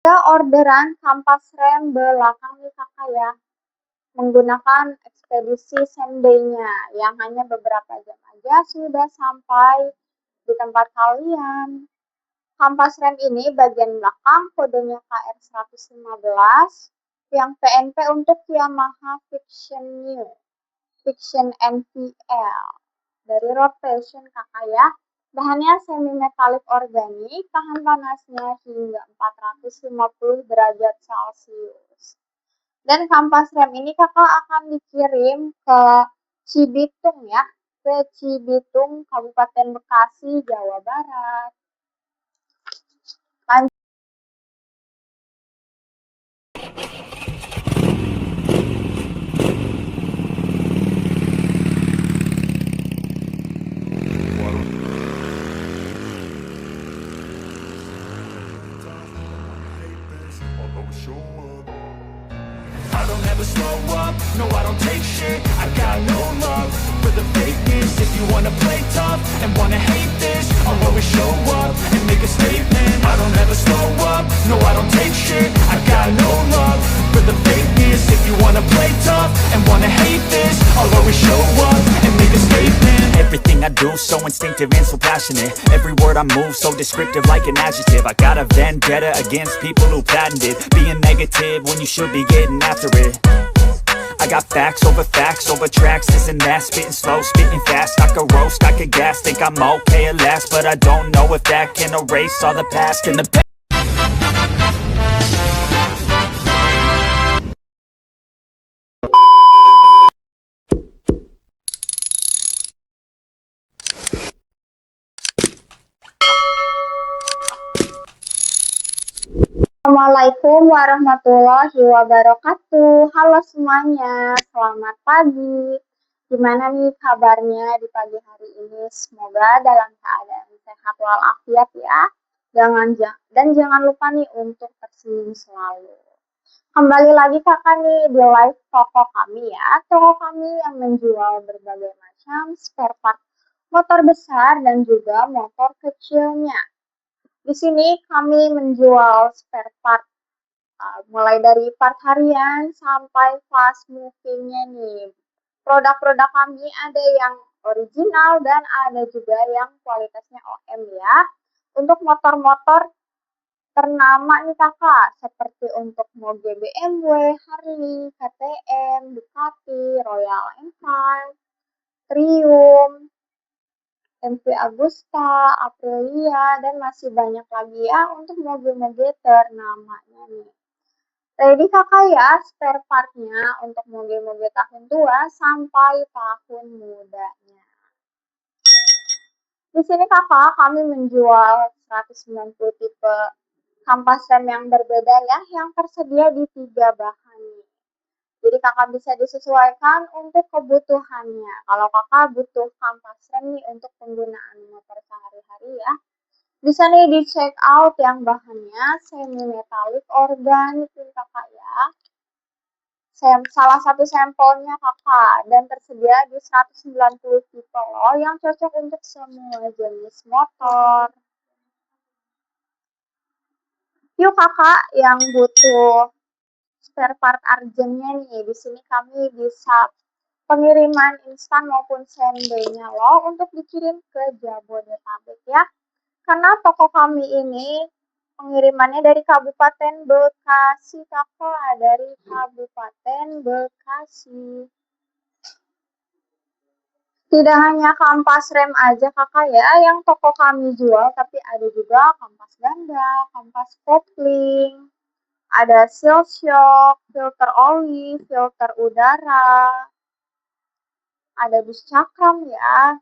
Orderan kampas rem belakang nih kakak ya, menggunakan ekspedisi same day-nya yang hanya beberapa jam aja sudah sampai di tempat kalian. Kampas rem ini bagian belakang kodenya KR115 yang PNP untuk Yamaha Fiction NPL dari Road Passion kakak ya. Bahannya semi metalik organik, tahan panasnya hingga 450 derajat Celcius. Dan kampas rem ini kakak akan dikirim ke Cibitung ya, ke Cibitung, Kabupaten Bekasi, Jawa Barat. I don't ever slow up, no I don't take shit. I got no love for the fakeness. If you wanna play tough and wanna hate this, I'll always show up and make a statement. I don't ever slow up, no I don't take shit. I got no love for the fakeness. If you wanna play tough and wanna hate this, I'll always show up and make a statement. Everything I do so instinctive and so passionate. Every word I move so descriptive like an adjective. I got a vendetta against people who patented being negative when you should be getting after it. I got facts over tracks, this and that. Spitting slow, spitting fast, I could roast, I could gas. Think I'm okay at last, but I don't know if that can erase all the past and the past. Assalamualaikum warahmatullahi wabarakatuh. Halo semuanya, selamat pagi. Gimana nih kabarnya di pagi hari ini? Semoga dalam keadaan sehat walafiat ya. Jangan lupa nih untuk tersenyum selalu. Kembali lagi kakak nih di live toko kami ya. Toko kami yang menjual berbagai macam spare part motor besar dan juga motor kecilnya. Di sini kami menjual spare part mulai dari part harian sampai fast moving-nya nih. Produk-produk kami ada yang original dan ada juga yang kualitasnya OM ya. Untuk motor-motor ternama nih kakak, seperti untuk moge BMW, Harley, KTM, Ducati, Royal Enfield, Triumph, MV Agusta, Aprilia, dan masih banyak lagi ya untuk mobil-mobil ternamanya nih. Ready kakak ya spare partnya untuk mobil-mobil tahun tua sampai tahun mudanya. Di sini kakak kami menjual 190 tipe kampas rem yang berbeda ya, yang tersedia di 3 bahan nih. Jadi kakak bisa disesuaikan untuk kebutuhannya. Kalau kakak butuh kampas rem nih untuk penggunaan motor sehari-hari ya, bisa nih di check out yang bahannya semi metalik organik nih kakak ya. Salah satu sampelnya kakak dan tersedia di 190 tipe loh yang cocok untuk semua jenis motor. Yuk kakak yang butuh spare part urgentnya nih, di sini kami bisa pengiriman instan maupun same day-nya loh untuk dikirim ke Jabodetabek ya. Karena toko kami ini pengirimannya dari Kabupaten Bekasi kakak, dari Kabupaten Bekasi. Tidak hanya kampas rem aja kakak ya yang toko kami jual, tapi ada juga kampas ganda, kampas kopling, ada seal shock, filter oli, filter udara, ada dus cakram ya,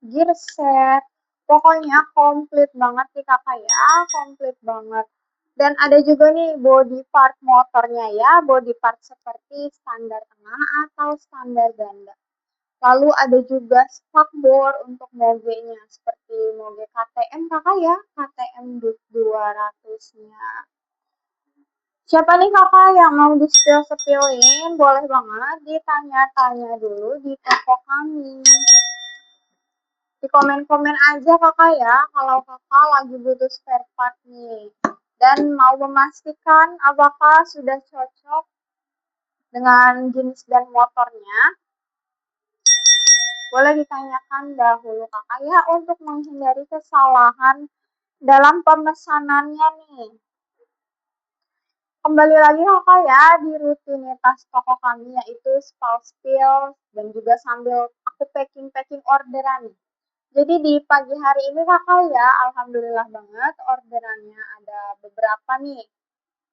gear set, pokoknya komplit banget nih kakak ya, komplit banget. Dan ada juga nih body part motornya ya, body part seperti standar tengah atau standar ganda. Lalu ada juga spakbor untuk mogenya, seperti moge KTM kakak ya, KTM 200-nya. Siapa nih kakak yang mau di-spill-spillin? Boleh banget ditanya-tanya dulu di toko kami. Di komen-komen aja kakak ya, kalau kakak lagi butuh spare part nih. dan mau memastikan apakah sudah cocok dengan jenis dan motornya, boleh ditanyakan dahulu kakak ya untuk menghindari kesalahan dalam pemesanannya nih. Kembali lagi kakak ya di rutinitas toko kami yaitu spill dan juga sambil aku packing orderan. Jadi di pagi hari ini kakak ya, alhamdulillah banget orderannya ada beberapa nih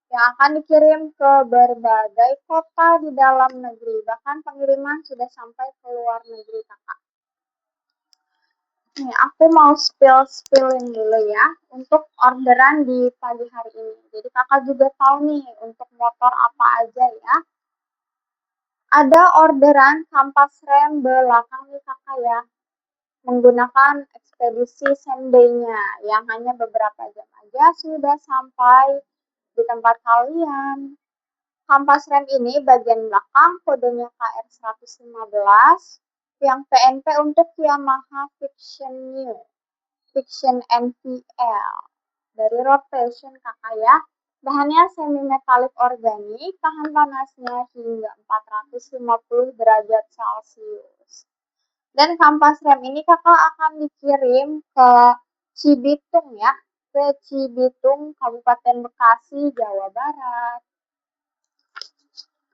yang akan dikirim ke berbagai kota di dalam negeri. Bahkan pengiriman sudah sampai ke luar negeri kakak. Nih, aku mau spillin dulu ya untuk orderan di pagi hari ini. Jadi kakak juga tahu nih untuk motor apa aja ya. Ada orderan kampas rem belakang nih kakak ya. Menggunakan ekspedisi same day-nya yang hanya beberapa jam aja sudah sampai di tempat kalian. Kampas rem ini bagian belakang kodenya KR115 yang PNP untuk Yamaha Fiction NPL dari Rotation kakak ya. Bahannya semi metalik organik, tahan panasnya hingga 450 derajat Celcius. Dan kampas rem ini kakak akan dikirim ke Cibitung ya, ke Cibitung, Kabupaten Bekasi, Jawa Barat.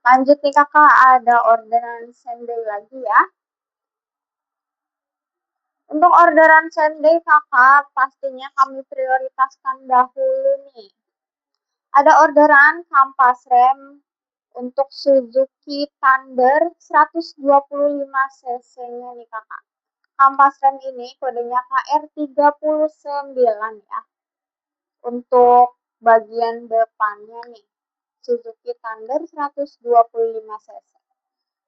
Lanjut nih kakak, ada orderan same day lagi ya. Untuk orderan same day kakak, pastinya kami prioritaskan dahulu nih. Ada orderan kampas rem untuk Suzuki Thunder 125 cc-nya nih kakak. Kampas rem ini kodenya KR39 ya. Untuk bagian depannya nih, Suzuki Thunder 125 cc.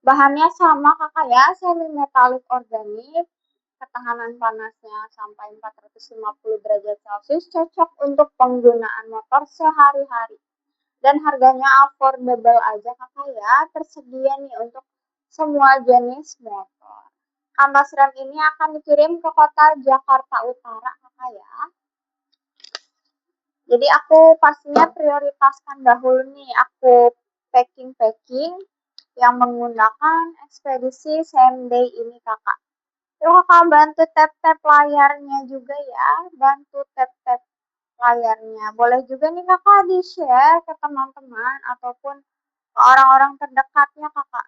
Bahannya sama kakak ya, semi metalik organik. Ketahanan panasnya sampai 450 derajat Celcius, cocok untuk penggunaan motor sehari-hari. Dan harganya affordable aja kakak ya, tersedia nih untuk semua jenis motor. Kampas rem ini akan dikirim ke kota Jakarta Utara kakak ya. Jadi aku pastinya prioritaskan dahulu nih, aku packing yang menggunakan ekspedisi same day ini kakak. Yuk kakak bantu tap-tap layarnya juga ya, bantu tap-tap layarnya. Boleh juga nih kakak di-share ke teman-teman ataupun ke orang-orang terdekatnya kakak.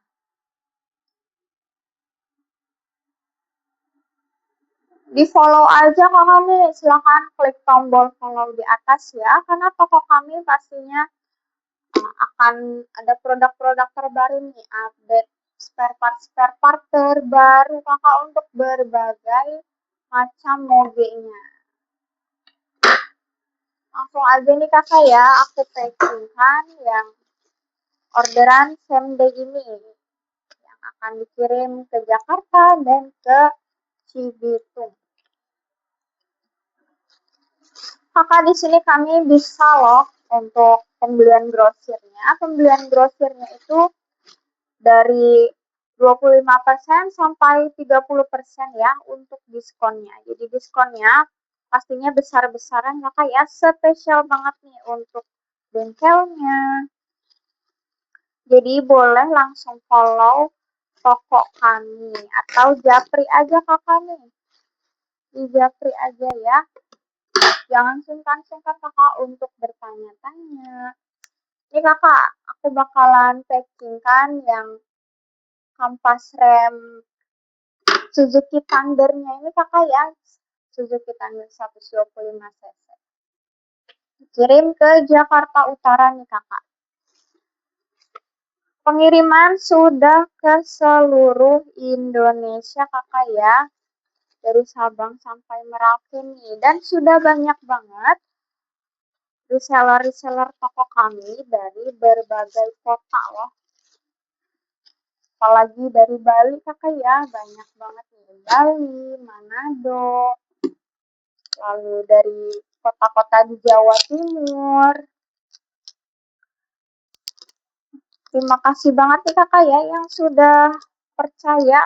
Di follow aja kakak nih, silahkan klik tombol follow di atas ya, karena toko kami pastinya akan ada produk-produk terbaru nih, update spare part terbaru kakak untuk berbagai macam mogenya. Langsung aja nih kakak ya, aku packingkan yang orderan same day ini yang akan dikirim ke Jakarta dan ke Cibitung. Kakak di sini kami bisa loh untuk pembelian grosirnya. Pembelian grosirnya itu dari 25% sampai 30% ya untuk diskonnya. Jadi diskonnya pastinya besar-besaran kakak ya, spesial banget nih untuk bengkelnya. Jadi boleh langsung follow toko kami atau japri aja kakak nih. Di japri aja ya. Jangan sungkan-sungkan kakak untuk bertanya-tanya. Ini kakak, aku bakalan packingkan yang kampas rem Suzuki Thunder-nya ini kakak ya. Suzuki Thunder 125 cc. Kirim ke Jakarta Utara nih kakak. Pengiriman sudah ke seluruh Indonesia kakak ya. Dari Sabang sampai Merauke nih. Dan sudah banyak banget reseller toko kami dari berbagai kota loh. Apalagi dari Bali kakak ya, banyak banget nih. Bali, Manado, lalu dari kota-kota di Jawa Timur. Terima kasih banget nih kakak ya yang sudah percaya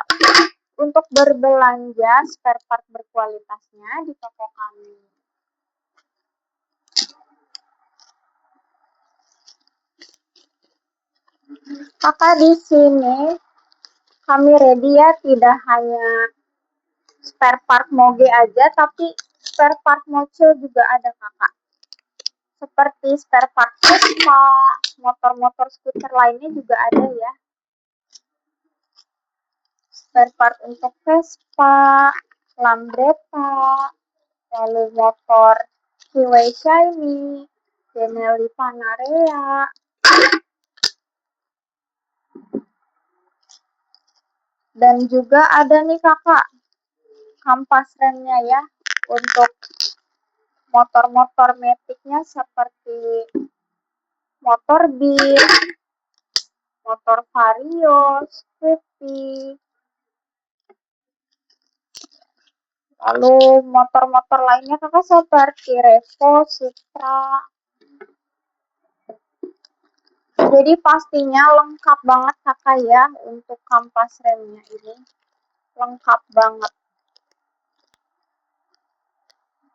untuk berbelanja spare part berkualitasnya di toko kami. Kakak di sini kami ready ya, tidak hanya spare part moge aja, tapi spare part moco juga ada kakak. Seperti spare part Vespa, motor-motor skuter lainnya juga ada ya. Spare part untuk Vespa, Lambretta, lalu motor Kiwi Shiny, Benelli Panarea, dan juga ada nih kakak kampas remnya ya untuk motor-motor metiknya seperti motor Beat, motor Vario, Scoopy, lalu motor-motor lainnya kakak seperti Revo, Supra. Jadi pastinya lengkap banget kakak ya untuk kampas remnya ini. Lengkap banget.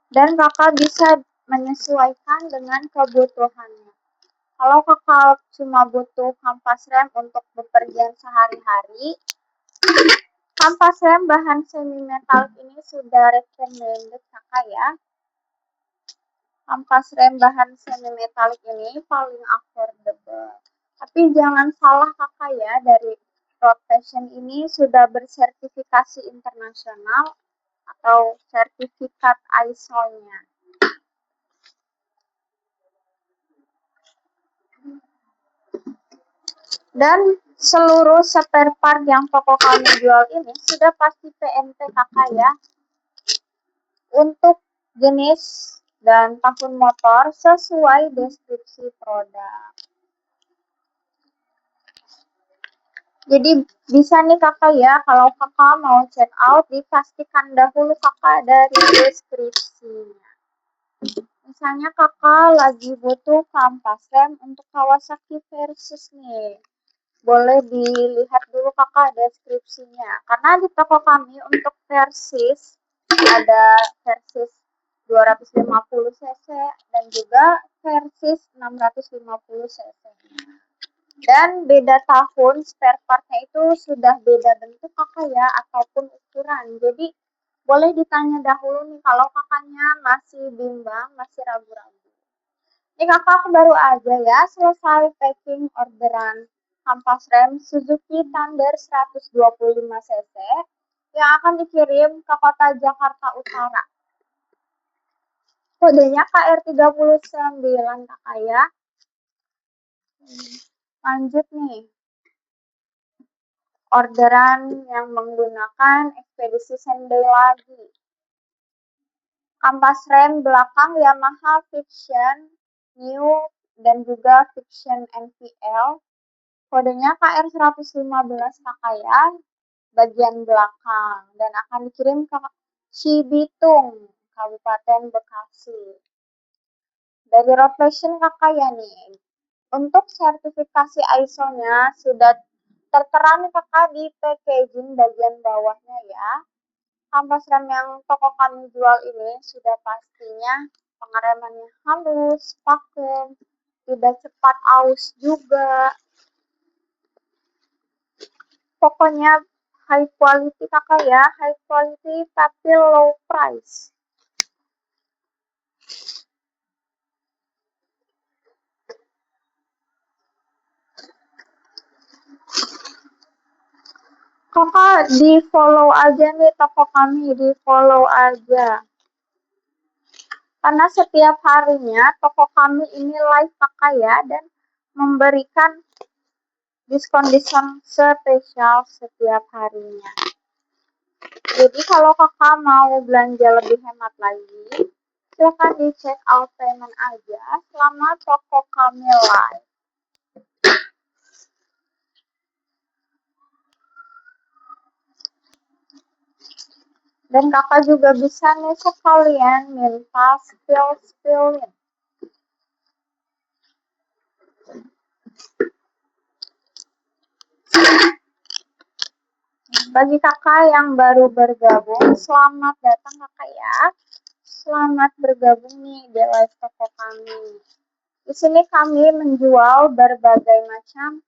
Dan kakak bisa menyesuaikan dengan kebutuhannya. Kalau kakak cuma butuh kampas rem untuk bepergian sehari-hari, kampas rem bahan semi metalik ini sudah recommended kakak ya. Kampas rem bahan semi metalik ini paling affordable. Tapi jangan salah kakak ya, dari Road Passion ini sudah bersertifikasi internasional atau sertifikat ISO-nya. Dan seluruh spare part yang toko kami jual ini sudah pasti PNP kakak ya. Untuk jenis dan tahun motor sesuai deskripsi produk. Jadi bisa nih kakak ya, kalau kakak mau check out, dipastikan dahulu kakak dari deskripsinya. Misalnya kakak lagi butuh kampas rem untuk Kawasaki Versus nih. Boleh dilihat dulu kakak deskripsinya. Karena di toko kami untuk Versus ada Versus 250 cc dan juga Versus 650 cc. Dan beda tahun spare partnya itu sudah beda bentuk kakak ya, ataupun ukuran. Jadi boleh ditanya dahulu nih kalau kakaknya masih bimbang, masih ragu-ragu. Ini kakak baru aja ya selesai packing orderan kampas rem Suzuki Thunder 125 cc yang akan dikirim ke kota Jakarta Utara. Kodenya KR39 kakak ya. Lanjut nih. Orderan yang menggunakan ekspedisi Sendai lagi. Kampas rem belakang Yamaha Fiction New dan juga Fiction NVL. Kodenya KR115 kakak ya, bagian belakang, dan akan dikirim ke Cibitung, Kabupaten Bekasi. Dari Road Passion kakak ya nih. Untuk sertifikasi ISO-nya sudah tertera nih kakak di packaging bagian bawahnya ya. Kampas rem yang toko kami jual ini sudah pastinya pengeremannya halus, vakum, tidak cepat aus juga. Pokoknya high quality kakak ya, high quality tapi low price. Kakak di follow aja nih toko kami, di follow aja. Karena setiap harinya toko kami ini live kakak ya, dan memberikan diskon-diskon spesial setiap harinya. Jadi kalau kakak mau belanja lebih hemat lagi, silahkan di check out payment aja selama toko kami live. Dan kakak juga bisa nih sekalian minta spill-spillin. Bagi kakak yang baru bergabung, selamat datang kakak ya. Selamat bergabung nih di live toko kami. Di sini kami menjual berbagai macam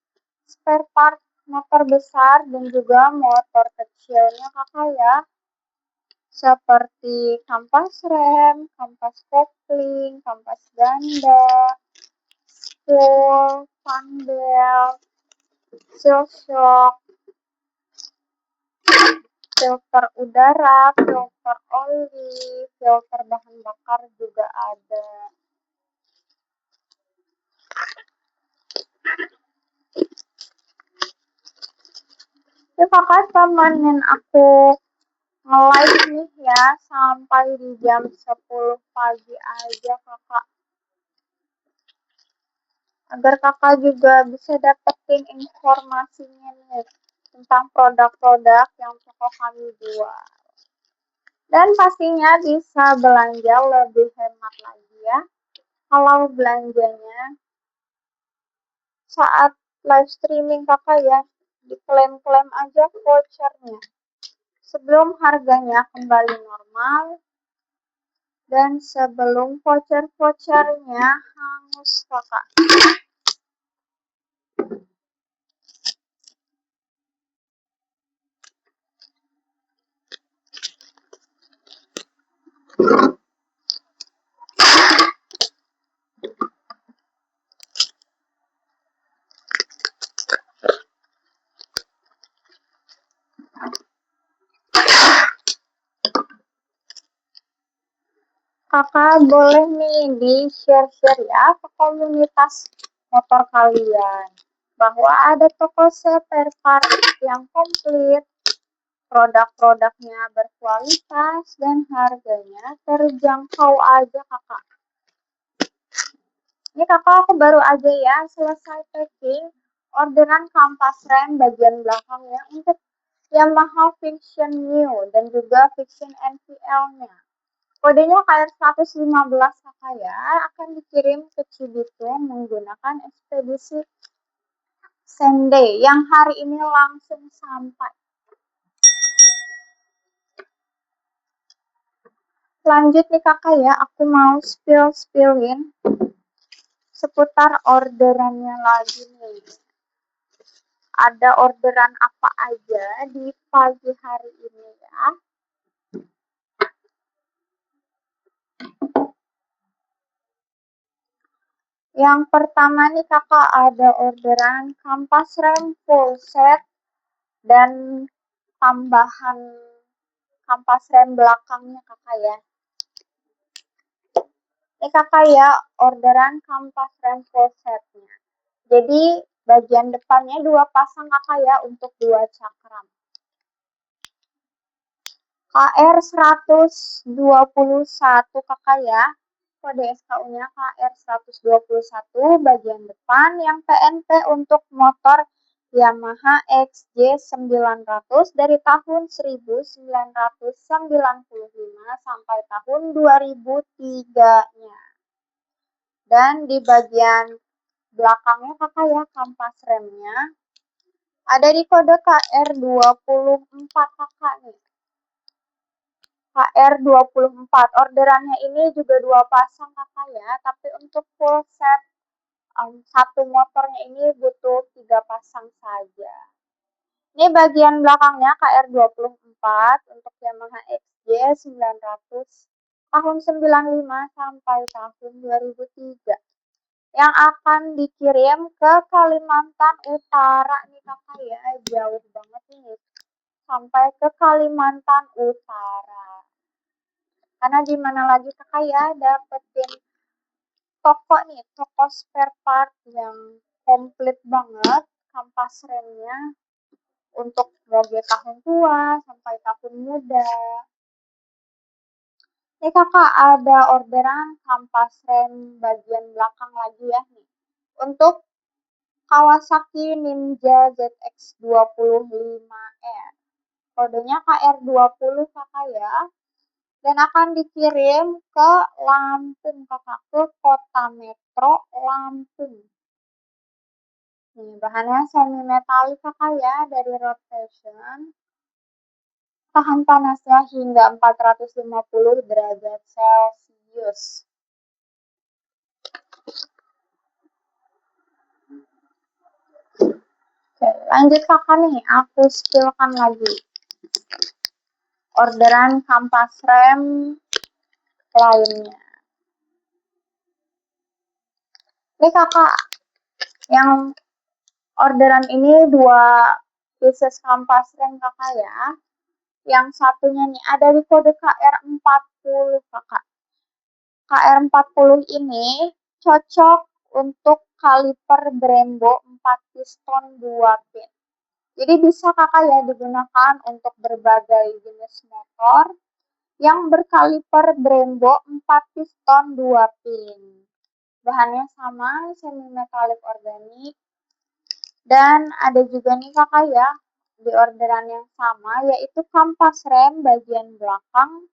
spare part motor besar dan juga motor kecilnya kakak ya. Seperti kampas rem, kampas kopling, kampas ganda, spool, fan belt, seal shock, filter udara, filter oli, filter bahan bakar juga ada. Ya kakak temenin aku nge-live nih ya sampai di jam 10 pagi aja kakak. Agar kakak juga bisa dapetin informasinya nih tentang produk-produk yang toko kami jual. Dan pastinya bisa belanja lebih hemat lagi ya. Kalau belanjanya saat live streaming kakak ya, diklaim-klaim aja vouchernya. Sebelum harganya kembali normal dan sebelum voucher-vouchernya hangus kakak. Kakak boleh nih di share-share ya ke komunitas motor kalian bahwa ada toko spare part yang komplit, produk-produknya berkualitas dan harganya terjangkau aja kakak. Ini kakak aku baru aja ya selesai packing orderan kampas rem bagian belakang ya untuk Yamaha Vision New dan juga Vision NVL-nya. Kodenya KR115 kakak ya, akan dikirim ke Cibitung menggunakan ekspedisi same day yang hari ini langsung sampai. Lanjut nih kakak ya, aku mau spill-spillin seputar orderannya lagi nih. Ada orderan apa aja di pagi hari ini ya. Yang pertama nih kakak ada orderan kampas rem full set dan tambahan kampas rem belakangnya kakak ya. Ini kakak ya orderan kampas rem full setnya. Jadi bagian depannya 2 pasang kakak ya untuk 2 cakram. KR121 kakak ya. Kode SKU-nya KR121 bagian depan yang PNP untuk motor Yamaha XJ900 dari tahun 1995 sampai tahun 2003-nya. Dan di bagian belakangnya kakak ya kampas remnya ada di kode KR24 kakak nih. KR24 orderannya ini juga 2 pasang kakak ya, tapi untuk full set satu motornya ini butuh 3 pasang saja. Ini bagian belakangnya KR24 untuk Yamaha XJ900 tahun 95 sampai tahun 2003 yang akan dikirim ke Kalimantan Utara nih kakak ya, jauh banget nih sampai ke Kalimantan Utara. Karena di mana lagi kakak ya dapetin toko nih, toko spare part yang komplit banget, kampas remnya untuk mobil tahun tua sampai tahun muda. Ini kakak ada orderan kampas rem bagian belakang lagi ya nih. Untuk Kawasaki Ninja ZX25R. Kodenya KR20 kakak ya. Dan akan dikirim ke Lampung kakak, ke Kota Metro Lampung. Nih, bahannya semi metalik kakak ya dari Road Fashion. Tahan panasnya hingga 450 derajat Celcius. Lanjut kakak nih, aku spillkan lagi. Orderan kampas rem lainnya. Ini kakak, yang orderan ini 2 pieces kampas rem kakak ya. Yang satunya nih ada di kode KR40 kakak. KR40 ini cocok untuk kaliper Brembo 4 piston 2 pin. Jadi bisa kakak ya digunakan untuk berbagai jenis motor yang berkaliper Brembo 4 piston 2 pin. Bahannya sama, semi metalik organik. Dan ada juga nih kakak ya, di orderan yang sama, yaitu kampas rem bagian belakang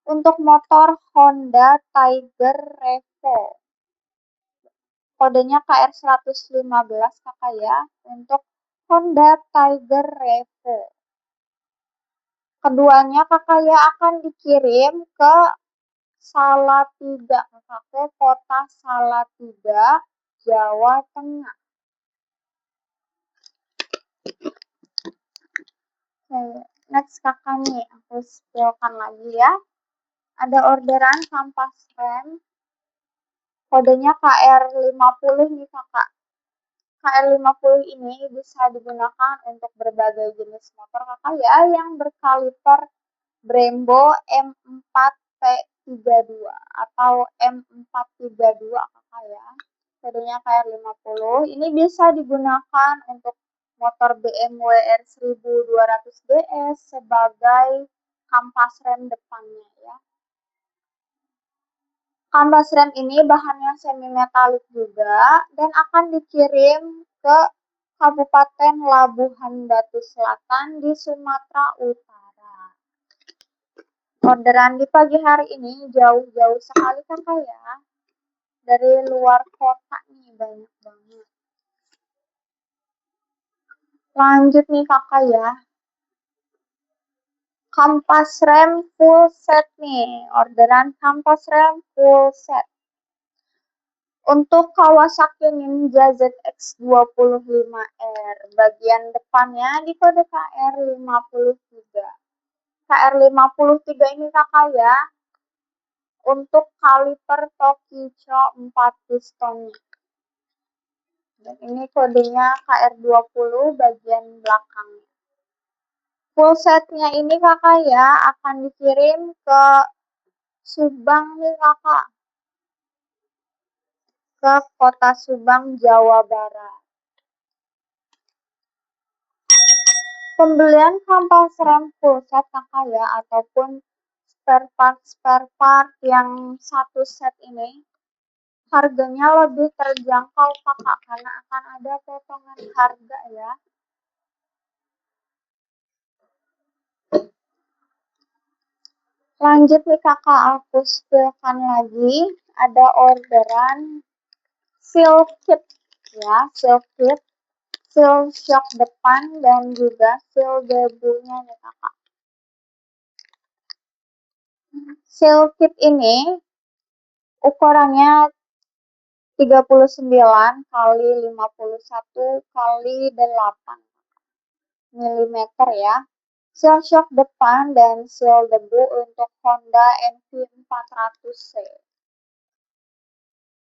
untuk motor Honda Tiger Revo. Kodenya KR115 kakak ya, untuk Honda Tiger Revo. Keduanya kakak ya akan dikirim ke Salatiga, kakak, ke kota Salatiga, Jawa Tengah. Next kakak nih, aku spillkan lagi ya. Ada orderan kampas rem, kodenya KR50 nih kakak. KR50 ini bisa digunakan untuk berbagai jenis motor kakak ya, yang berkaliper Brembo M4P32 atau M432 kakak ya. Kodenya KR50. Ini bisa digunakan untuk motor BMW R1200 DS sebagai kampas rem depannya ya. Kampas rem ini bahannya semi metalik juga dan akan dikirim ke Kabupaten Labuhan Batu Selatan di Sumatera Utara. Orderan di pagi hari ini jauh-jauh sekali kakak ya. Dari luar kota nih, banyak banget. Lanjut nih kakak ya. Kampas rem full set nih. Orderan kampas rem full set. Untuk Kawasaki Ninja ZX25R, bagian depannya di kode KR53. KR53 ini kakak ya, untuk kaliper Tokicho 4 piston. Dan ini kodenya KR20 bagian belakangnya. Full setnya ini kakak ya akan dikirim ke Subang nih kakak. Ke kota Subang, Jawa Barat. Pembelian kampas rem full set kakak ya, ataupun spare part yang satu set ini, harganya lebih terjangkau kakak, karena akan ada potongan harga ya. Lanjut nih kakak, aku spillkan lagi, ada orderan seal kit ya, seal kit, seal shock depan dan juga seal debunya nih kakak. Seal kit ini ukurannya 39 kali 51 kali 8 mm ya. Seal shock depan dan seal debu untuk Honda NV400C.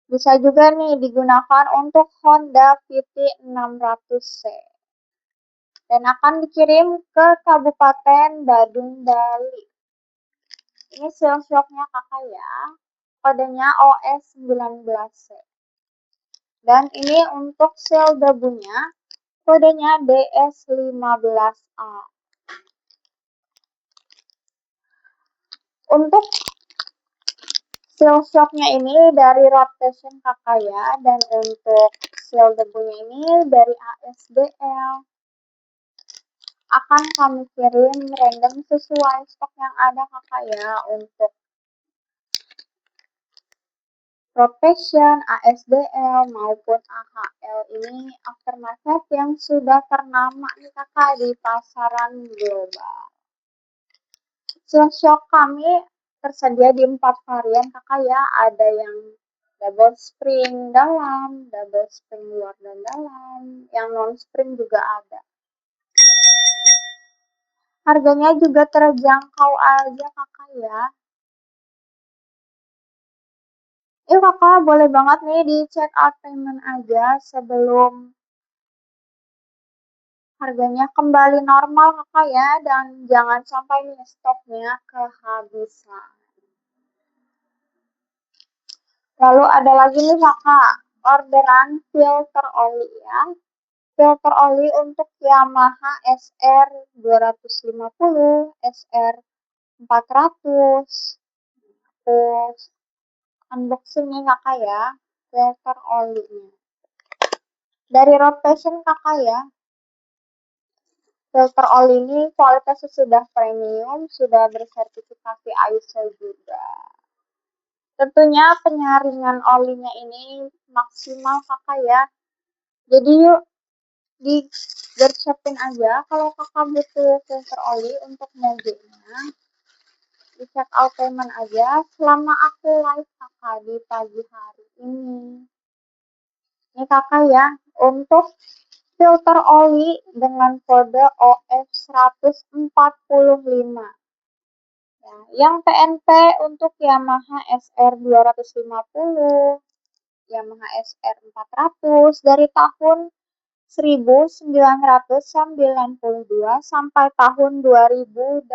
Bisa juga nih digunakan untuk Honda VT600C. Dan akan dikirim ke Kabupaten Badung, Bali. Ini seal shocknya kakak ya. Kodenya OS19C. Dan ini untuk seal debunya, kodenya DS15A. Untuk seal shocknya ini dari rotation kakak ya, dan untuk seal debunya ini dari ASBL. Akan kami kirim random sesuai stok yang ada kakak ya, untuk rotation, ASBL maupun AHL ini aftermarket yang sudah ternama nih kakak di pasaran global. Seal shock kami tersedia di 4 varian kakak ya, ada yang double spring dalam, double spring luar dan dalam, yang non spring juga ada. Harganya juga terjangkau aja kakak ya. Kakak boleh banget nih di check out payment aja sebelum harganya kembali normal kakak ya, dan jangan sampai nih stoknya kehabisan. Lalu ada lagi nih kakak, orderan filter oli ya. Filter oli untuk Yamaha SR 250, SR 400. Terus unboxing nih kakak ya, filter olinya. Dari Road Passion kakak ya. Filter oli ini kualitasnya sudah premium, sudah bersertifikasi ISO juga. Tentunya penyaringan olinya ini maksimal kakak ya. Jadi yuk digercepin aja kalau kakak butuh filter oli untuk mobilnya. Di check out payment aja selama aku live kakak di pagi hari ini. Ini kakak ya, untuk filter oli dengan kode OF145. Ya, yang PNP untuk Yamaha SR 250, Yamaha SR 400 dari tahun 1992 sampai tahun 2018.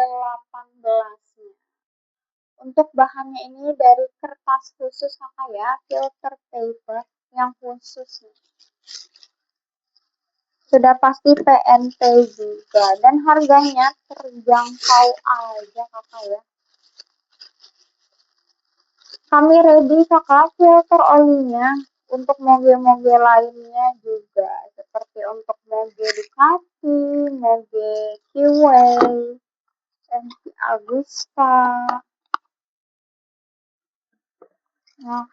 Untuk bahannya ini dari kertas khusus kakak ya, filter paper yang khusus nih. Sudah pasti PNP juga dan harganya terjangkau aja kakak ya. Kami ready kakak filter olinya untuk mobil-mobil lainnya juga, seperti untuk mobil Ducati, mobil Kiway, MV Agusta,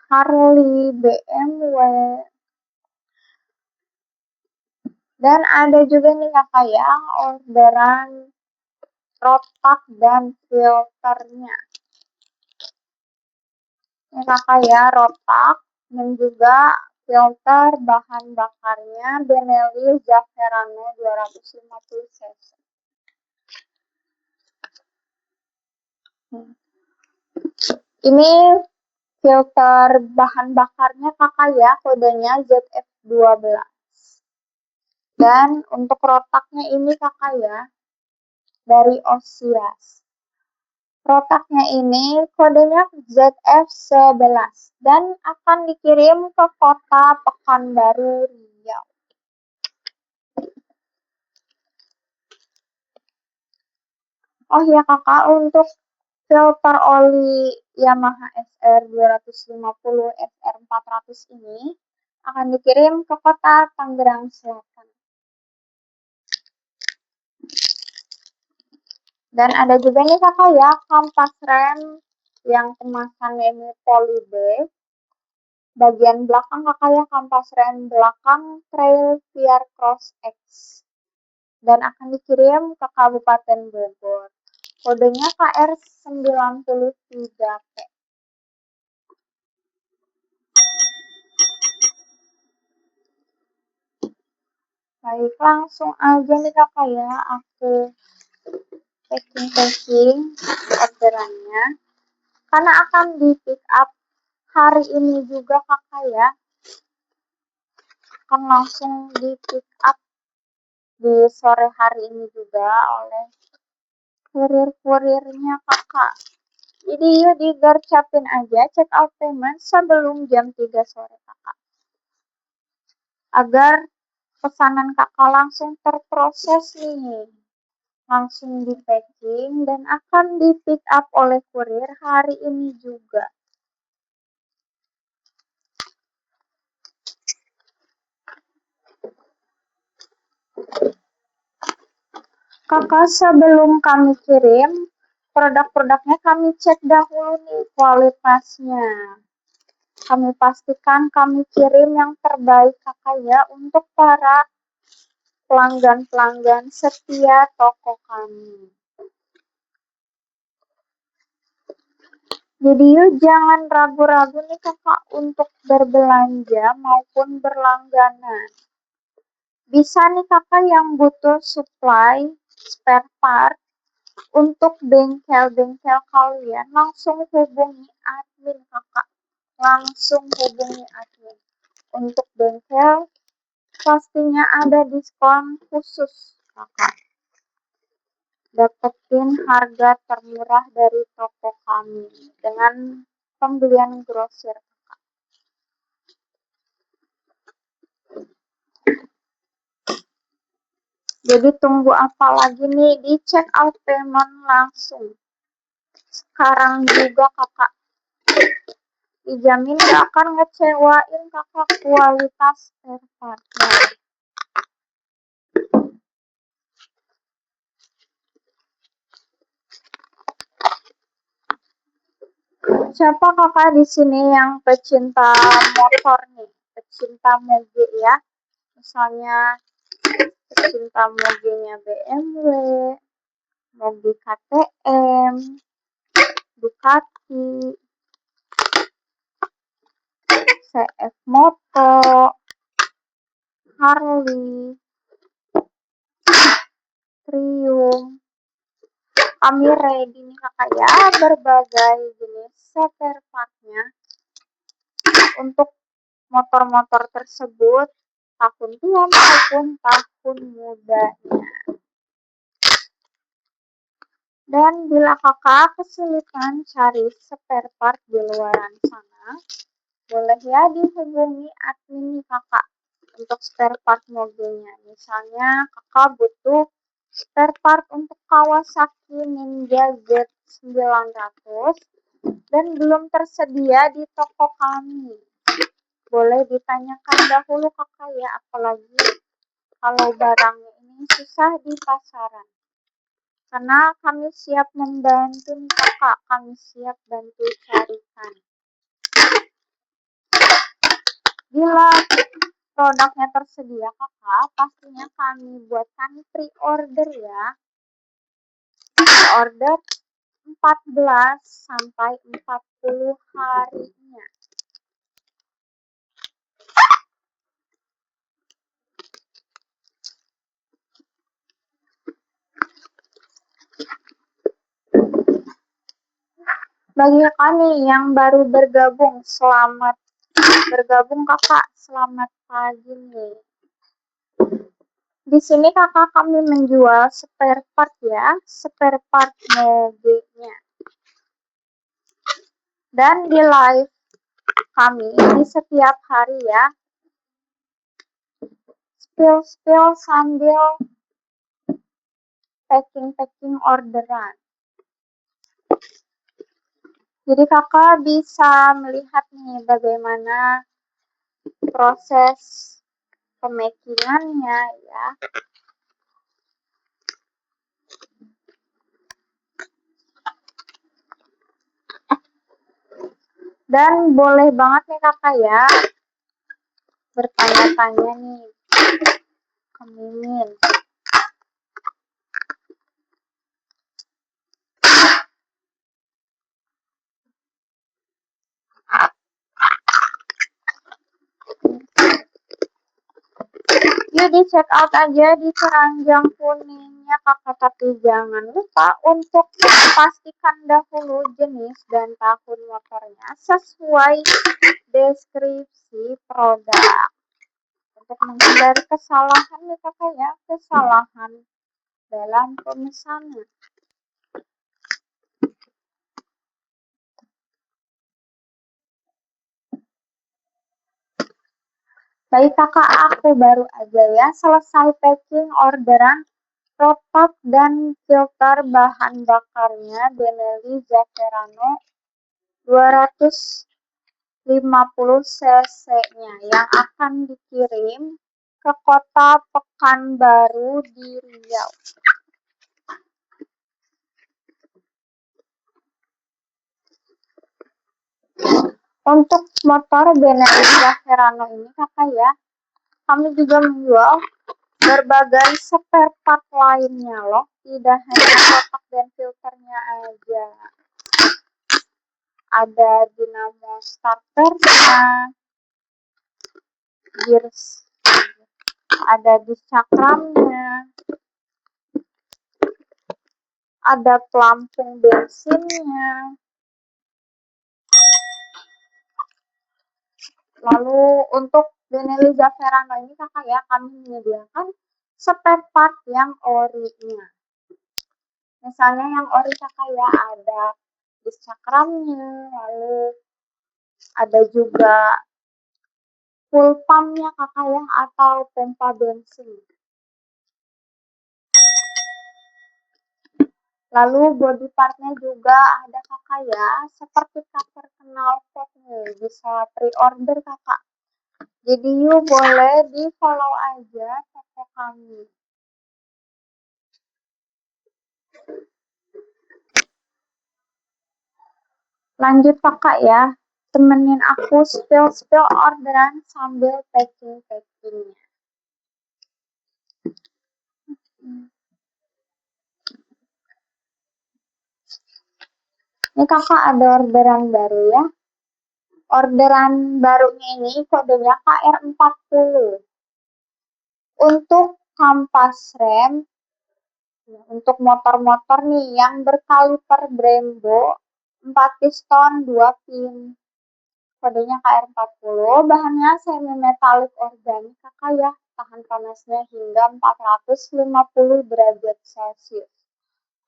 Harley, BMW, dan ada juga nih kakak ya orderan rotak dan filternya. Ini kakak ya, rotak dan juga filter bahan bakarnya Benelli Zafferano 250 cc. Ini filter bahan bakarnya kakak ya, kodenya ZF12. Dan untuk rotaknya ini kakak ya, dari Osias. Rotaknya ini kodenya ZF11 dan akan dikirim ke kota Pekanbaru, Riau. Oh ya kakak, untuk filter oli Yamaha SR 250 SR 400 ini akan dikirim ke kota Tangerang Selatan. Dan ada juga nih kakak ya, kampas rem yang kemasannya ini polybag. Bagian belakang kakak ya, kampas rem belakang Trail VR Cross X. Dan akan dikirim ke Kabupaten Bogor. Kodenya KR93P. Baik, langsung aja nih kakak ya, aku packing orderannya. Karena akan di pick up hari ini juga kakak ya. Akan langsung di pick up di sore hari ini juga oleh kurir-kurirnya kakak. Jadi yuk digercapin aja check out payment sebelum jam 3 sore kakak. Agar pesanan kakak langsung terproses nih. Langsung di packing dan akan di pick up oleh kurir hari ini juga. Kakak sebelum kami kirim, produk-produknya kami cek dahulu nih kualitasnya. Kami pastikan kami kirim yang terbaik kakak ya untuk para pelanggan-pelanggan setia toko kami. Jadi yuk jangan ragu-ragu nih kakak untuk berbelanja maupun berlangganan. Bisa nih kakak yang butuh supply spare part untuk bengkel-bengkel kalian, langsung hubungi admin kakak. Langsung hubungi admin. Untuk bengkel pastinya ada diskon khusus kakak. Dapetin harga termurah dari toko kami dengan pembelian grosir. Jadi tunggu apa lagi nih, di check out payment langsung. Sekarang juga kakak. Dijamin gak akan ngecewain kakak kualitas spare partnya. Siapa kakak di sini yang pecinta motor nih, pecinta moge ya? Misalnya pecinta mogenya BMW, moge KTM, Ducati, CF Moto, Harley, Triumph. Kami ready nih kakak ya, berbagai jenis spare partnya untuk motor-motor tersebut, tahun tua maupun tahun mudanya. Dan bila kakak kesulitan cari spare part di luaran sana, boleh ya dihubungi admin kakak untuk spare part mobilnya. Misalnya kakak butuh spare part untuk Kawasaki Ninja Z900 dan belum tersedia di toko kami. Boleh ditanyakan dahulu kakak ya, apalagi kalau barangnya ini susah di pasaran. Karena kami siap membantu kakak, kami siap bantu carikan. Bila produknya tersedia kakak, pastinya kami buatkan pre-order ya. Pre-order 14 sampai 40 harinya. Bagi kami yang baru bergabung, selamat bergabung kakak, selamat pagi nih. Di sini kakak kami menjual spare part ya, spare part mobilnya. Dan di live kami di setiap hari ya, spill sambil packing orderan. Jadi kakak bisa melihat nih bagaimana proses pemakingannya ya. Dan boleh banget nih kakak ya bertanya-tanya nih ke Mimin. Yuk di check out aja di keranjang kuningnya kakak, tapi jangan lupa untuk pastikan dahulu jenis dan tahun motornya sesuai deskripsi produk untuk menghindari kesalahan nih kakak ya, kesalahan dalam pemesanan. Baik kakak, aku baru aja ya selesai packing orderan protap dan filter bahan bakarnya Benelli Zaferano 250 cc-nya yang akan dikirim ke kota Pekanbaru di Riau. Untuk motor Benelli Zaferano ini kakak ya, kami juga menjual berbagai spare part lainnya loh, tidak hanya kotak dan filternya aja. ada dinamo starternya, gears, ada dis cakramnya, ada pelampung bensinnya. Lalu untuk Benelli Verano ini kakak ya, kami menyediakan spare part yang ori-nya. Misalnya yang ori kakak ya, ada dis cakramnya, lalu ada juga full pumpnya kakak ya, atau pompa bensin. Lalu body partnya juga ada kakak ya, seperti cover knalpot nih, bisa pre-order kakak. Jadi you boleh di follow aja toko kami. Lanjut kakak ya, temenin aku spill orderan sambil packing-packingnya. Ini kakak ada orderan baru ya. Orderan barunya ini kodenya KR40. Untuk kampas rem, untuk motor-motor nih yang berkaliper Brembo 4 piston 2 pin. Kodenya KR40, bahannya semi metalik organik kakak ya, tahan panasnya hingga 450 derajat Celcius.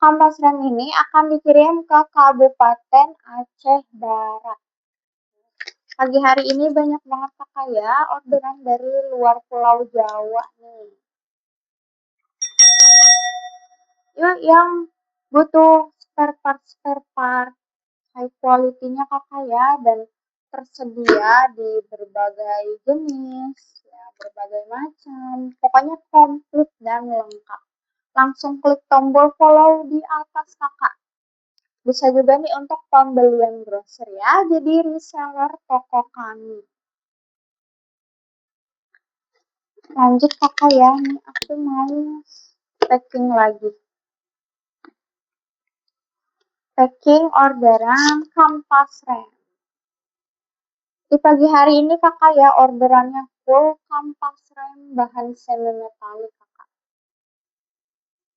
Kampas rem ini akan dikirim ke Kabupaten Aceh Barat. Pagi hari ini banyak banget kakak ya orderan dari luar Pulau Jawa nih. Yuk yang butuh spare part high quality-nya kakak ya, dan tersedia di berbagai jenis ya, berbagai macam, pokoknya komplit dan lengkap. Langsung klik tombol follow di atas kakak. Bisa juga nih untuk pembelian browser ya, jadi reseller toko kami. Lanjut kakak ya, nih aku mau packing lagi. Packing orderan kampas rem. Di pagi hari ini kakak ya orderannya full kampas rem bahan semi metalik kakak.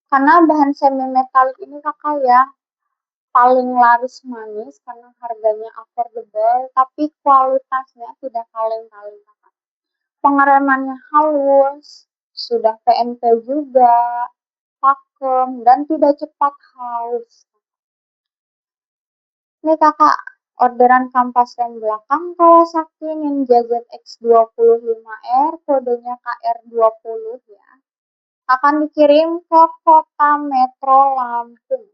Karena bahan semi metalik ini kakak ya paling laris manis karena harganya affordable, tapi kualitasnya tidak kaleng-kaleng kakak. Pengeremannya halus, sudah PNP juga, pakem, dan tidak cepat haus. Ini kakak, orderan kampas rem belakang Kawasaki Ninja ZX25R, kodenya KR20 ya. Akan dikirim ke kota Metro Lampung.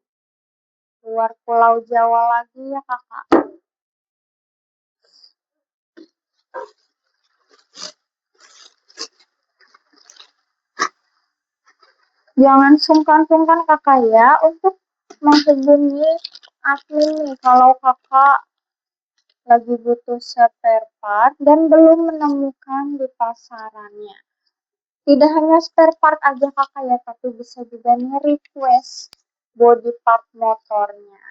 Luar Pulau Jawa lagi ya kakak. Jangan sungkan-sungkan kakak ya untuk menghubungi admin nih kalau kakak lagi butuh spare part dan belum menemukan di pasarannya. Tidak hanya spare part aja kakak ya, tapi bisa juga nih request body part motornya.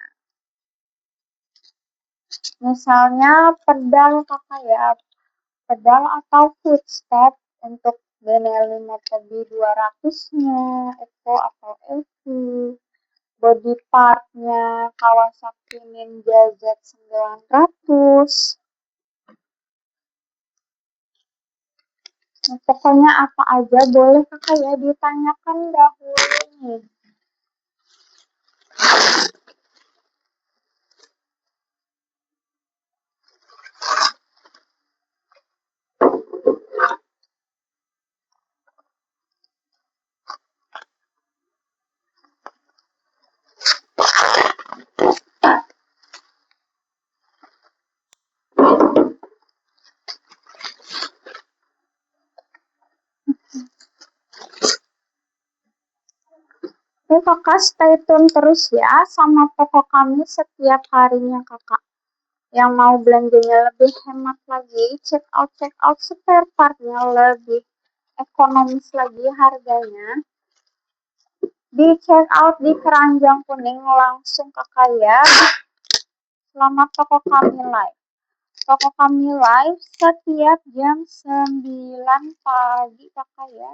Misalnya pedal kakak ya, pedal atau footstep untuk Benelli Motobi 200-nya, Evo atau EV, body partnya Kawasaki Ninja Z900. Nah, pokoknya apa aja boleh kakak ya ditanyakan dahulu nih. Oke kakak, stay tune terus ya sama toko kami setiap harinya kakak. Yang mau belanjanya lebih hemat lagi, check out spare partnya lebih ekonomis lagi harganya. Di check out di Keranjang Kuning langsung kakak ya. Selamat Toko Kami Live. Toko Kami Live setiap jam 9 pagi kakak ya.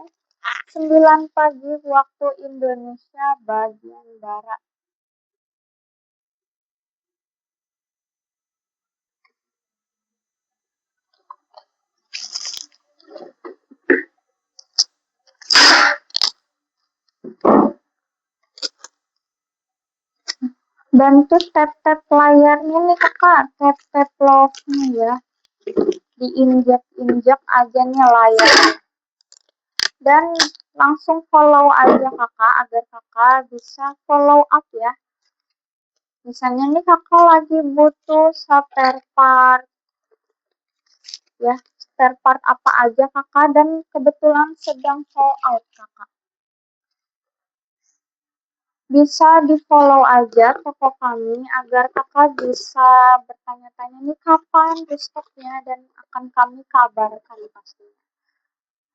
9 pagi waktu Indonesia bagian Barat. Bantu tap-tap layarnya nih kakak, tap-tap love-nya ya. Diinjak-injak aja nih layarnya. Dan langsung follow aja kakak agar kakak bisa follow up ya. Misalnya nih kakak lagi butuh spare part ya, spare part apa aja kakak dan kebetulan sedang sold out kakak. Bisa di follow aja toko kami agar kakak bisa bertanya-tanya nih kapan restoknya dan akan kami kabarkan pastinya.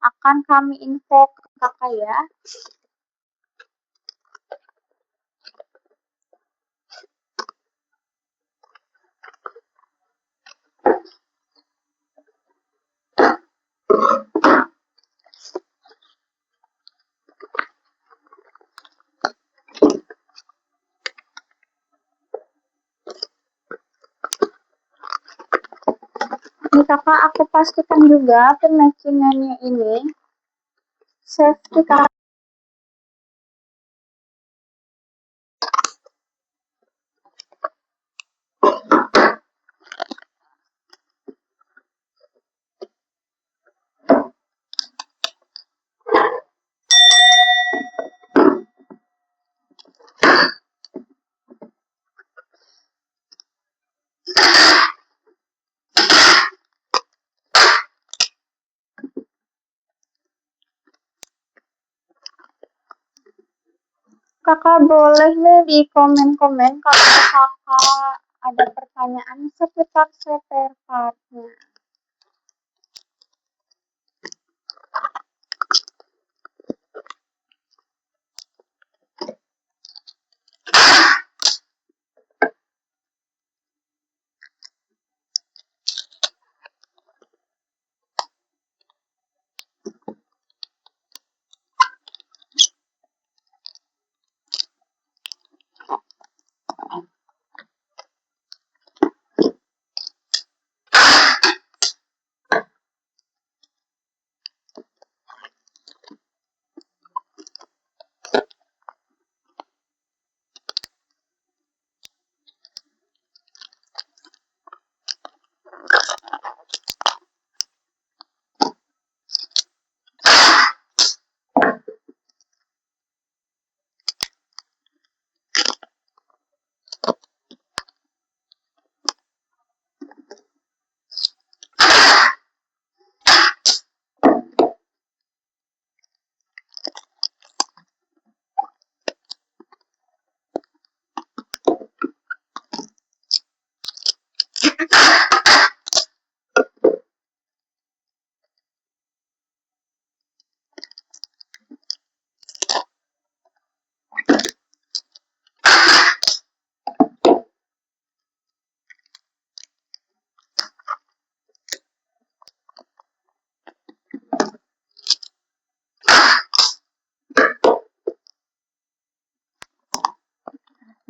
Akan kami info ke kakak ya. Nih kakak aku pastikan juga pematchingannya ini safety kakak. Kakak boleh nih di komen-komen kalau kakak ada pertanyaan seputar spare partnya.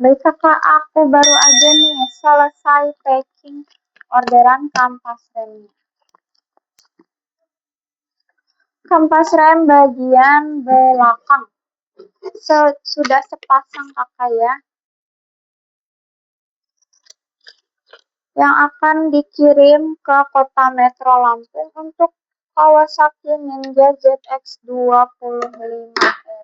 Baik kakak, aku baru aja nih selesai packing orderan kampas remnya. Kampas rem bagian belakang sudah sepasang kakak ya, yang akan dikirim ke kota Metro Lampung untuk Kawasaki Ninja ZX25R.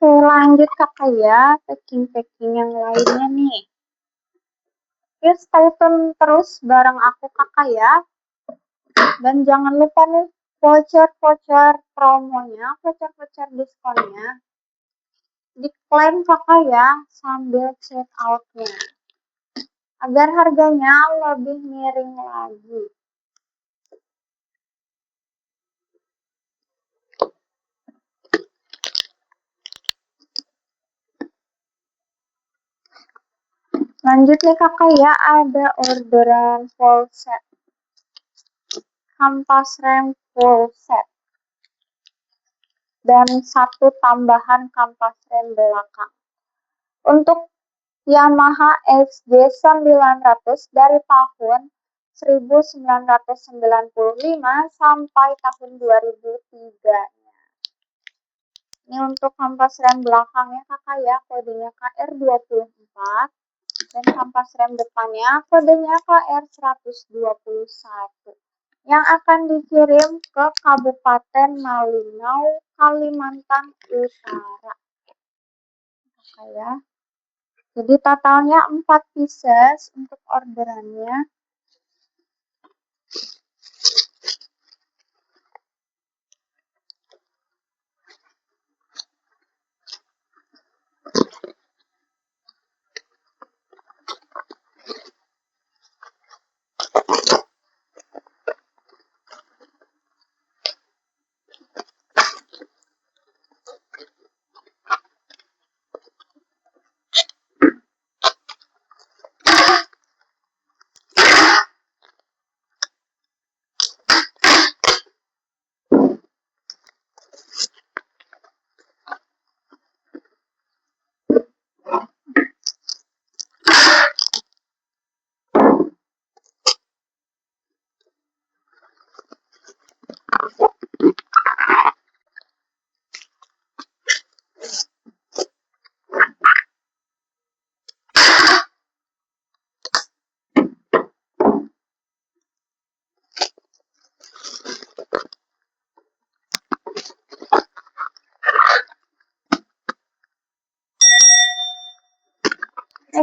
Oke, lanjut kakak ya, packing-packing yang lainnya nih. Yuk stay tune terus bareng aku kakak ya. Dan jangan lupa nih voucher-voucher promonya, voucher-voucher diskonnya. Diklaim kakak ya sambil check outnya. Agar harganya lebih miring lagi. Lanjut nih kakak ya, ada orderan full set. Kampas rem full set. Dan satu tambahan kampas rem belakang. Untuk Yamaha XJ 900 dari tahun 1995 sampai tahun 2003. Ini untuk kampas rem belakangnya kakak ya, kodenya KR24. Dan kampas rem depannya kodenya KR121 yang akan dikirim ke Kabupaten Malinau, Kalimantan Utara. Kakak ya. Jadi totalnya 4 pieces untuk orderannya.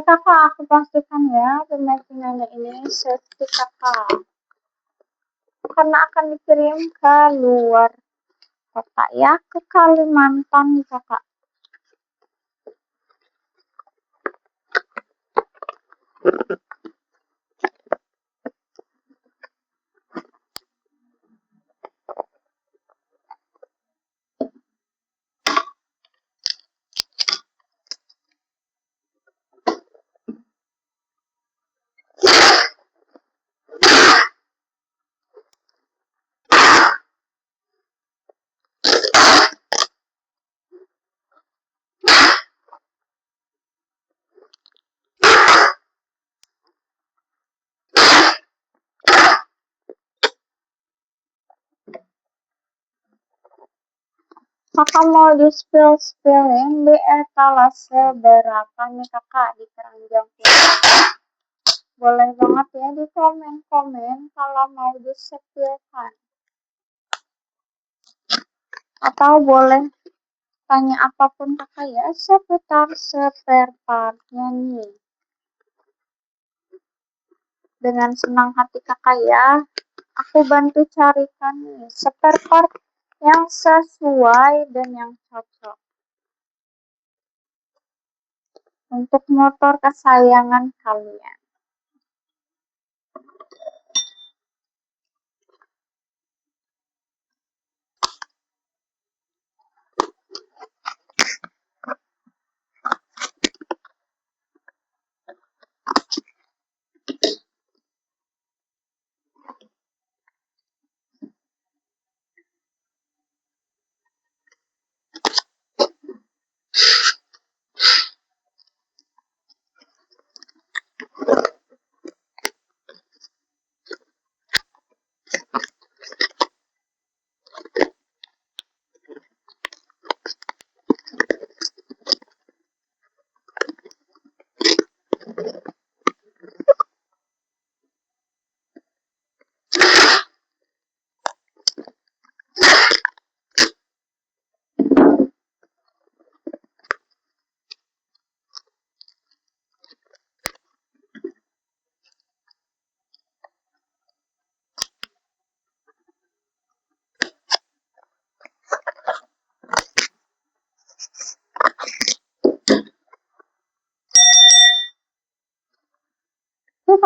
Kakak, aku pastikan ya pemakingannya ini safety kakak. Karena akan dikirim ke luar kota ya, ke Kalimantan kakak. Kakak mau di spillin di etalase berapa nih kakak di keranjang putih? Boleh banget ya di komen-komen kalau mau di-spill-kan. Atau boleh tanya apapun kakak ya seputar spare partnya nih. Dengan senang hati kakak ya, aku bantu carikan nih spare part yang sesuai dan yang cocok untuk motor kesayangan kalian.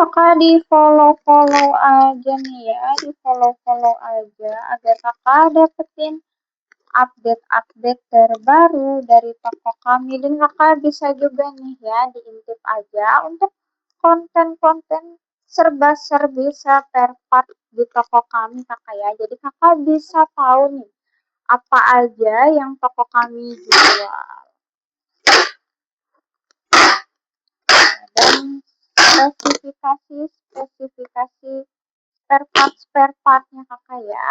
kakak di follow aja nih ya, di follow aja agar kakak dapetin update terbaru dari toko kami, dan kakak bisa juga nih ya diintip aja untuk konten-konten serba-serbi spare part di toko kami kakak ya. Jadi kakak bisa tahu nih apa aja yang toko kami jual. Dan spesifikasi spare partnya kakak ya,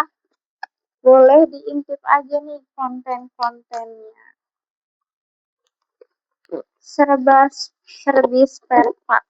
boleh diintip aja nih konten-kontennya, serba-serbi spare part.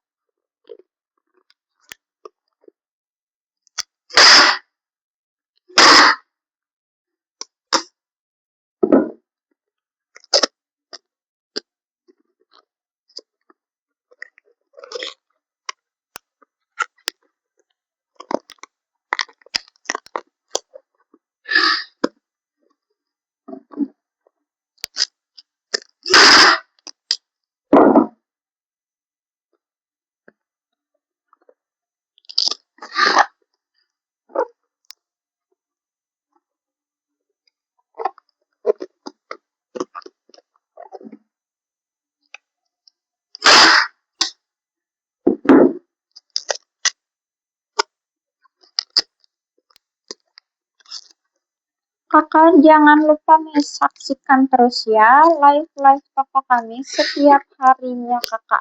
Kakak jangan lupa nih saksikan terus ya live toko kami setiap harinya kakak,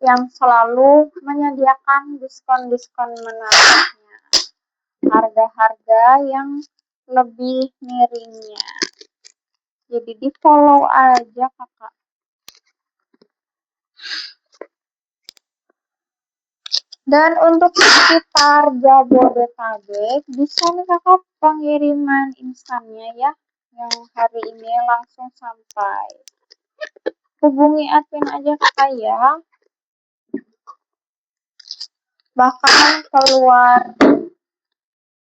yang selalu menyediakan diskon-diskon menariknya, harga-harga yang lebih miringnya. Jadi di follow aja kakak. Dan untuk sekitar Jabodetabek bisa nih kakak pengiriman instannya ya, yang hari ini langsung sampai. Hubungi admin aja kakak ya. Bahkan keluar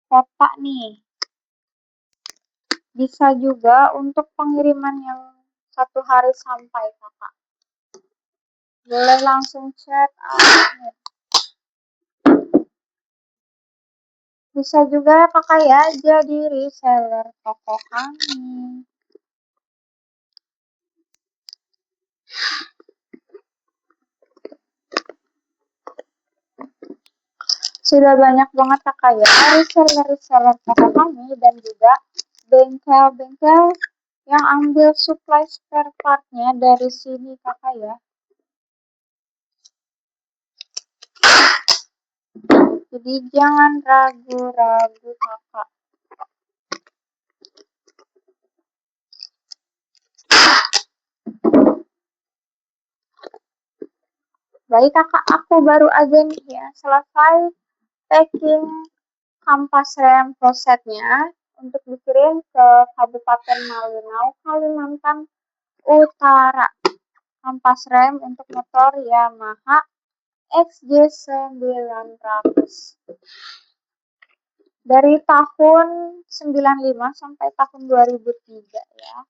kota nih, bisa juga untuk pengiriman yang 1 hari sampai kakak. Boleh langsung chat admin. Bisa juga kakak ya jadi reseller toko kami. Sudah banyak banget kakak ya reseller toko kami, dan juga bengkel-bengkel yang ambil supply spare partnya dari sini kakak ya. Jadi jangan ragu-ragu kakak. Baik kakak, aku baru aja nih ya selesai packing kampas rem klosetnya untuk dikirim ke Kabupaten Malinau, Kalimantan Utara. Kampas rem untuk motor Yamaha XJ900 dari tahun 95 sampai tahun 2003 ya.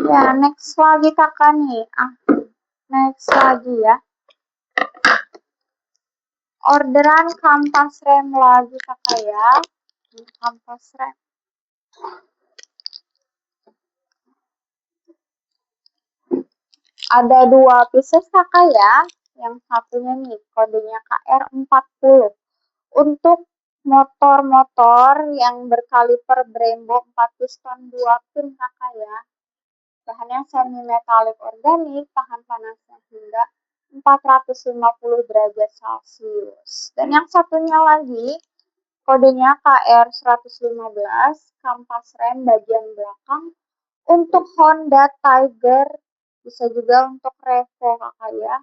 Ya, next lagi kakak nih. Next lagi ya. Orderan kampas rem lagi kakak ya. Kampas rem. Ada 2 pieces kakak ya. Yang satunya nih kodenya KR40. Untuk motor-motor yang berkaliper Brembo 4 piston 2 pin kakak ya. Bahannya semi metalik organik, tahan panasnya hingga 450 derajat Celcius. Dan yang satunya lagi, kodenya KR115, kampas rem bagian belakang. Untuk Honda Tiger, bisa juga untuk Revo kakak ya.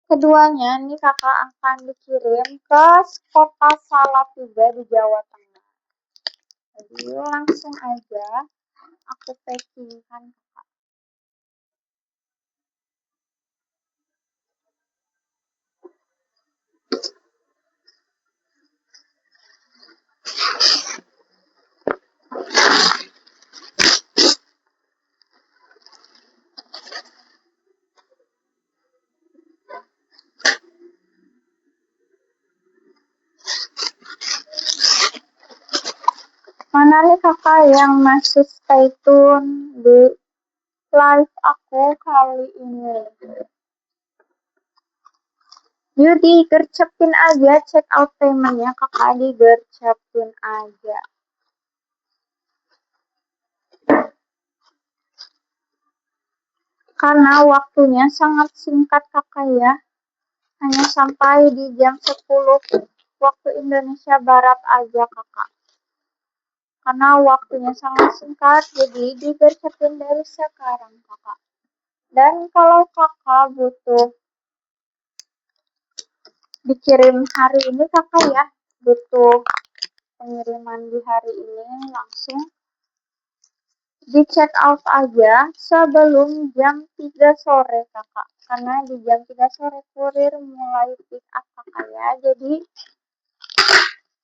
Keduanya nih kakak akan dikirim ke kota Salatiga di Jawa Tengah. Jadi langsung aja aku packingkan kakak. Mana nih kakak yang masih stay tune di live aku kali ini? Yuk digercepin aja check out paymentnya kakak, digercepin aja. Karena waktunya sangat singkat kakak ya. Hanya sampai di jam 10 waktu Indonesia Barat aja kakak. Karena waktunya sangat singkat, jadi digercepin dari sekarang kakak. Dan kalau kakak butuh dikirim hari ini kakak ya, butuh pengiriman di hari ini langsung di check out aja sebelum jam 3 sore kakak. Karena di jam 3 sore kurir mulai pick up kakak ya. Jadi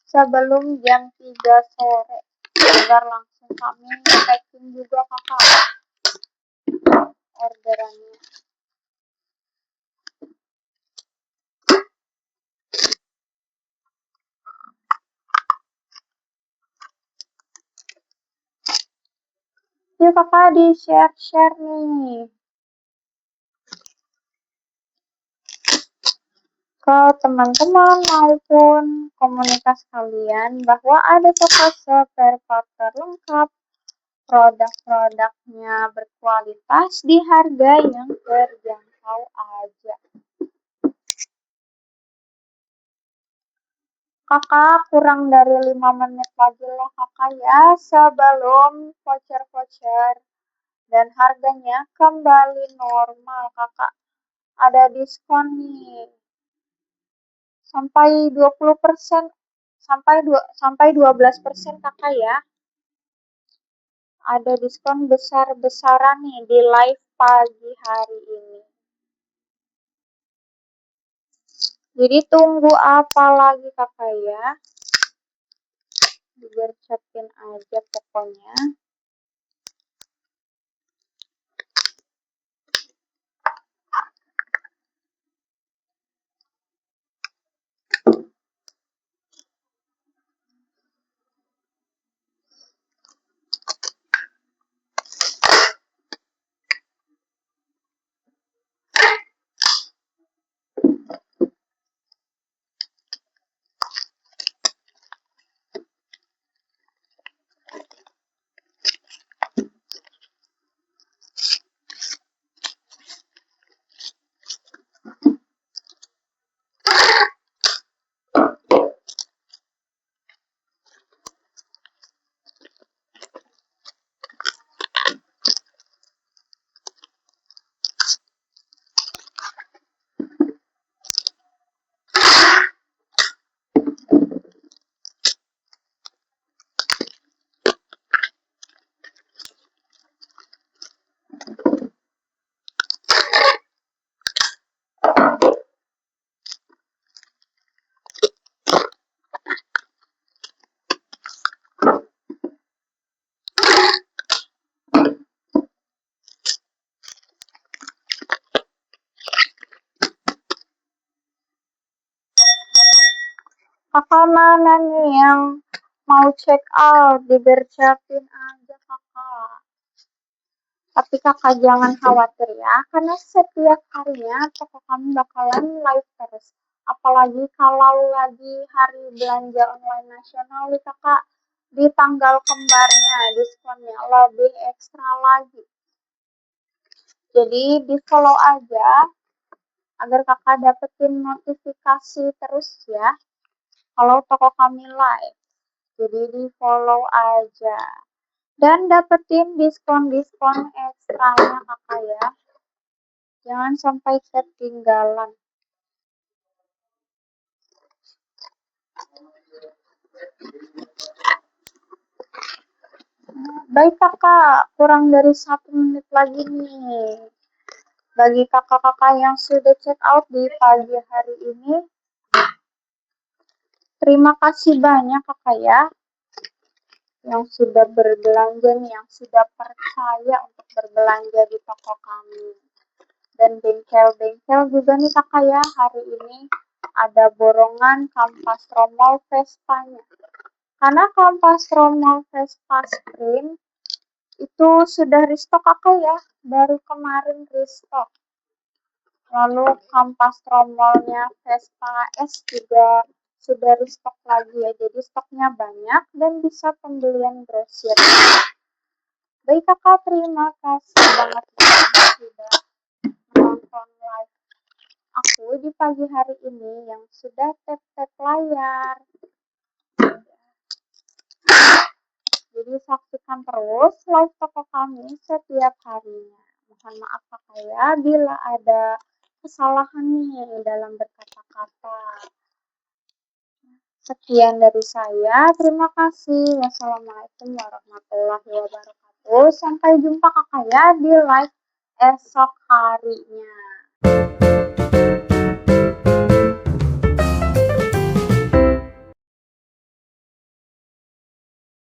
sebelum jam 3 sore agar langsung kami packing juga kakak orderannya. Yuk kakak di share nih ke teman-teman maupun komunitas kalian bahwa ada toko spare part terlengkap, produk-produknya berkualitas di harga yang terjangkau aja. Kakak kurang dari 5 menit lagi lah kakak ya sebelum voucher-voucher dan harganya kembali normal kakak. Ada diskon nih sampai 20% sampai 12% kakak ya. Ada diskon besar-besaran nih di live pagi hari ini. Jadi tunggu apa lagi kakak ya? Digercepin aja pokoknya. Kakak mana nih yang mau check out? Digercepin aja kakak. Tapi kakak jangan khawatir ya, karena setiap harinya toko kami bakalan live terus. Apalagi kalau lagi hari belanja online nasional nih kakak, di tanggal kembarnya diskonnya lebih ekstra lagi. Jadi di follow aja agar kakak dapetin notifikasi terus ya kalau toko kami live. Jadi di follow aja dan dapetin diskon-diskon ekstranya kakak ya. Jangan sampai ketinggalan. Baik kakak, kurang dari 1 menit lagi nih. Bagi kakak-kakak yang sudah check out di pagi hari ini, terima kasih banyak kakak ya, yang sudah berbelanja nih, yang sudah percaya untuk berbelanja di toko kami. Dan bengkel-bengkel juga nih kakak ya, hari ini ada borongan kampas Romol Vespanya. Karena kampas Romol Vespa Sprint itu sudah restock kakak ya, baru kemarin restock. Lalu kampas tromolnya Vespa S juga sudah restock lagi ya, jadi stoknya banyak dan bisa pembelian grosir. Baik kakak, terima kasih banget sudah menonton live aku di pagi hari ini yang sudah tap-tap layar. Jadi saksikan terus live toko kami setiap harinya. Mohon maaf kakak ya bila ada kesalahan nih dalam berkata-kata. Sekian dari saya. Terima kasih. Wassalamualaikum warahmatullahi wabarakatuh. Sampai jumpa kakak ya di live esok harinya.